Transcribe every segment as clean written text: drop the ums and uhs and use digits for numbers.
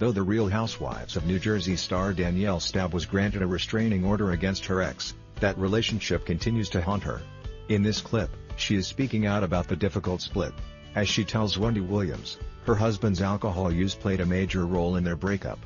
Though the Real Housewives of New Jersey star Danielle Staub was granted a restraining order against her ex, that relationship continues to haunt her. In this clip, she is speaking out about the difficult split. As she tells Wendy Williams, her husband's alcohol use played a major role in their breakup.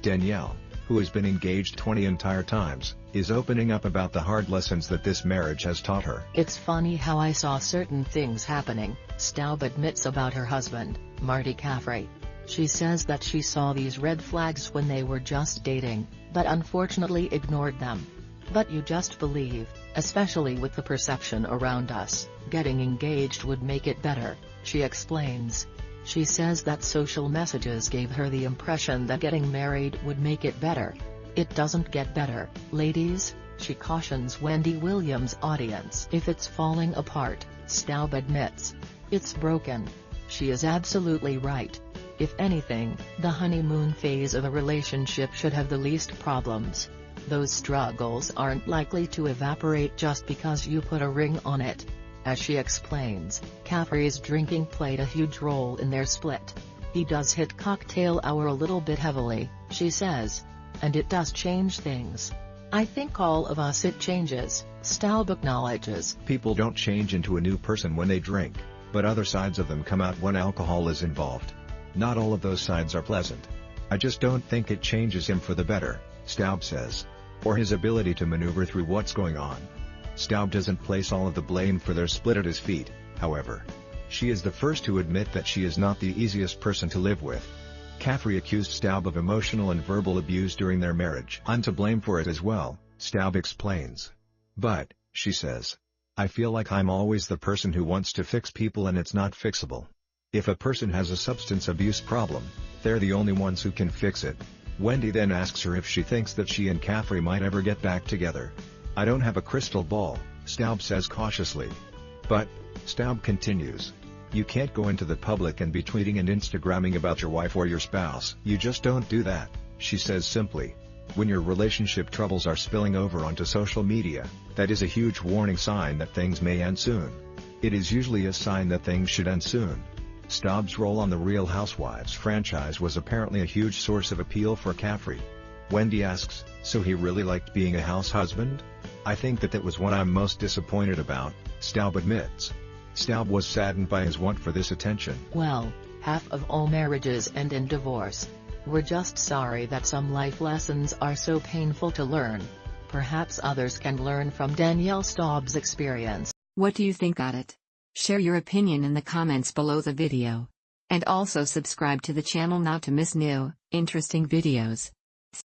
Danielle, who has been engaged 20 entire times, is opening up about the hard lessons that this marriage has taught her. "It's funny how I saw certain things happening," Staub admits about her husband, Marty Caffrey. She says that she saw these red flags when they were just dating, but unfortunately ignored them. "But you just believe, especially with the perception around us, getting engaged would make it better," she explains. She says that social messages gave her the impression that getting married would make it better. "It doesn't get better, ladies," she cautions Wendy Williams' audience. "If it's falling apart," Staub admits, "it's broken." She is absolutely right. If anything, the honeymoon phase of a relationship should have the least problems. Those struggles aren't likely to evaporate just because you put a ring on it. As she explains, Caffrey's drinking played a huge role in their split. "He does hit cocktail hour a little bit heavily," she says. "And it does change things. I think all of us it changes," Staub acknowledges. People don't change into a new person when they drink, but other sides of them come out when alcohol is involved. Not all of those sides are pleasant. I just don't think it changes him for the better, Staub says. Or his ability to maneuver through what's going on. Staub doesn't place all of the blame for their split at his feet, however. She is the first to admit that she is not the easiest person to live with. Caffrey accused Staub of emotional and verbal abuse during their marriage. "I'm to blame for it as well," Staub explains. "But," she says, "I feel like I'm always the person who wants to fix people and it's not fixable. If a person has a substance abuse problem, they're the only ones who can fix it." Wendy then asks her if she thinks that she and Caffrey might ever get back together. "I don't have a crystal ball," Staub says cautiously. "But," Staub continues, "you can't go into the public and be tweeting and Instagramming about your wife or your spouse. You just don't do that," she says simply. "When your relationship troubles are spilling over onto social media, that is a huge warning sign that things may end soon. It is usually a sign that things should end soon." Staub's role on the Real Housewives franchise was apparently a huge source of appeal for Caffrey. Wendy asks, "So he really liked being a house husband?" "I think that was what I'm most disappointed about," Staub admits. Staub was saddened by his want for this attention. "Well, half of all marriages end in divorce. We're just sorry that some life lessons are so painful to learn. Perhaps others can learn from Danielle Staub's experience." What do you think about it? Share your opinion in the comments below the video. And also subscribe to the channel not to miss new, interesting videos.